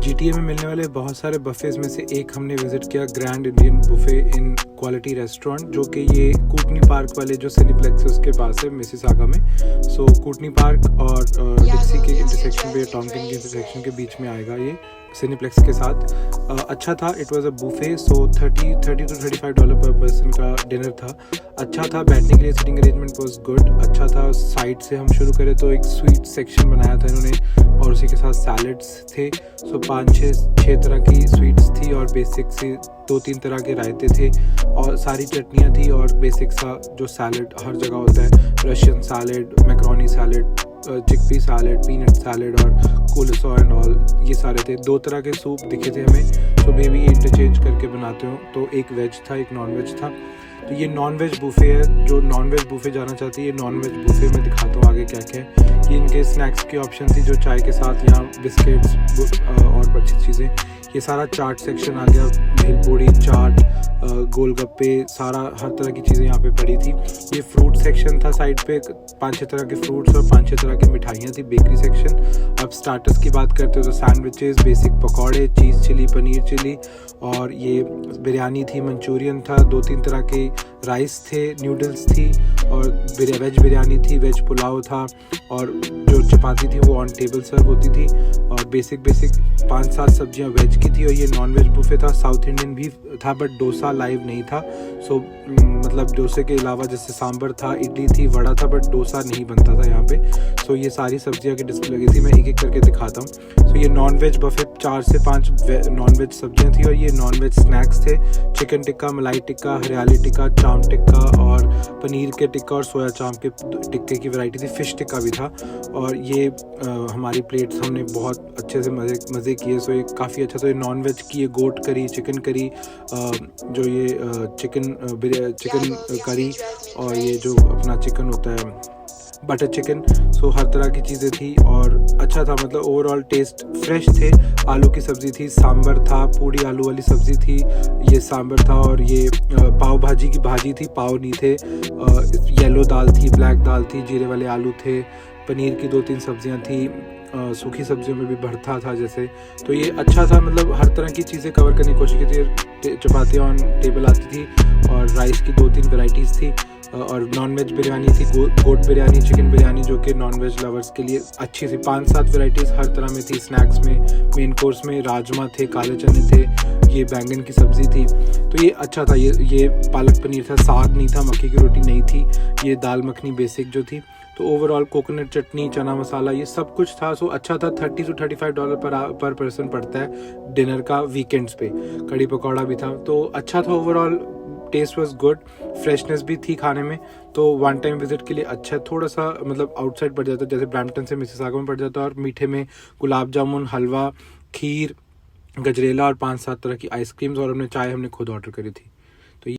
GTA में मिलने वाले बहुत सारे बफेज में से एक हमने विजिट किया, grand Indian buffet in quality restaurant, जो कि ये कूटनी पार्क वाले जो सिनेप्लेक्स है उसके पास है मिसिसागा में। सो कूटनी पार्क और डिक्सी के इंटरसेक्शन पे, टॉन्किन के इंटरसेक्शन के बीच में आएगा ये सिनेप्लेक्स के साथ। अच्छा था, it was a buffet, so $30 to $35 पर पर्सन का डिनर था। अच्छा था, बैठने के लिए सीटिंग अरेंजमेंट वाज गुड, अच्छा था। साइड से हम शुरू करें तो एक स्वीट सेक्शन बनाया था इन्होंने और उसी के साथ सैलड्स थे। सो 5-6 तरह की स्वीट्स थी और बेसिक से 2-3 तरह के रायते थे और सारी चटनियाँ थी और बेसिक सा जो सैलड हर जगह होता है, Russian salad, macaroni salad, chickpea salad, peanut salad और कोलेसॉ एंड ऑल, ये सारे थे। 2 तरह के सूप दिखे थे हमें, तो मे बी इंटरचेंज करके बनाते हो, तो एक वेज था एक नॉन वेज था। तो ये नॉन वेज बुफे है, जो नॉन वेज बुफे जाना चाहती है ये नॉन वेज बुफे में दिखाता हूँ आगे क्या क्या है। ये इनके स्नैक्स की ऑप्शन थी, जो चाय के साथ यहाँ बिस्किट्स और अच्छी चीज़ें। ये सारा चाट सेक्शन आ गया, भेलपूड़ी, चाट, गोलगप्पे, सारा हर तरह की चीज़ें यहाँ पे पड़ी थी। ये फ्रूट सेक्शन था साइड पे, 5-6 तरह के फ्रूट्स और 5-6 तरह की मिठाइयाँ थी, बेकरी सेक्शन। अब स्टार्टर्स की बात करते हो तो सैंडविचेस, बेसिक पकौड़े, चीज़ चिली, पनीर चिली, और ये बिरयानी थी, मंचूरियन था, 2-3 तरह के राइस थे, नूडल्स थी और वेज बिरयानी थी, वेज पुलाव था और जो चपाती थी वो ऑन टेबल सर्व होती थी और बेसिक 5-7 सब्जियां वेज की थी। और ये नॉन वेज बुफे था, साउथ इंडियन भी था बट डोसा लाइव नहीं था। सो मतलब डोसे के अलावा जैसे सांभर था, इडली थी, वड़ा था, बट डोसा नहीं बनता था यहाँ पे। सो ये सारी सब्जियां की डिस्प्ले लगी थी, मैं एक एक करके दिखाता हूँ। सो ये नॉन वेज बफे, 4 से 5 नॉन वेज सब्जियाँ थी और ये नॉन वेज स्नैक्स थे, चिकन टिक्का, मलाई टिक्का, हरियाली टिक्का, चाम टिक्का और पनीर के टिक्का और सोया चाम के टिक्के की वैरायटी थी, फिश टिक्का भी था। और ये हमारी प्लेट्स हमने बहुत अच्छे से मज़े किए। सो ये काफ़ी अच्छा। तो ये नॉन वेज की ये गोट करी, चिकन करी, जो ये चिकन करी और ये जो अपना चिकन होता है बटर चिकन। सो हर तरह की चीज़ें थी और अच्छा था, मतलब ओवरऑल टेस्ट फ्रेश थे। आलू की सब्ज़ी थी, सांभर था, पूड़ी आलू वाली सब्ज़ी थी, ये सांभर था और ये पाव भाजी की भाजी थी, पाव नहीं थे, येलो दाल थी, ब्लैक दाल थी, जीरे वाले आलू थे, पनीर की 2-3 सब्जियां थी, सूखी सब्जियों में भी भरता था जैसे। तो ये अच्छा था, मतलब हर तरह की चीज़ें कवर करने की कोशिश की थी। चपातियाँ ऑन टेबल आती थी और राइस की 2-3 वेराइटीज़ थी और नॉन वेज बिरयानी थी, गोट बिरयानी, चिकन बिरयानी, जो कि नॉन वेज लवर्स के लिए अच्छी थी। 5-7 वेराइटीज़ हर तरह में थी। स्नैक्स में, मेन कोर्स में राजमा थे, काले चने थे, ये बैंगन की सब्ज़ी थी। तो ये अच्छा था। ये पालक पनीर था, साग नहीं था, मक्की की रोटी नहीं थी, ये दाल मखनी बेसिक जो थी। तो ओवरऑल कोकोनट चटनी, चना मसाला, ये सब कुछ था। सो अच्छा था। $30 to $35 पर पर्सन पड़ता है डिनर का वीकेंड्स पे। कड़ी पकौड़ा भी था, तो अच्छा था overall. Test was good, freshness भी थी खाने में। तो वन टाइम विजिट के लिए अच्छा, थोड़ा सा मतलब आउटसाइड पड़ जाता, जैसे ब्रैम्पटन से मिसिसागा में पड़ जाता। और मीठे में गुलाब जामुन, हलवा, खीर, गजरेला और 5-7 तरह की आइसक्रीम्स और चाय हमने खुद ऑर्डर करी थी।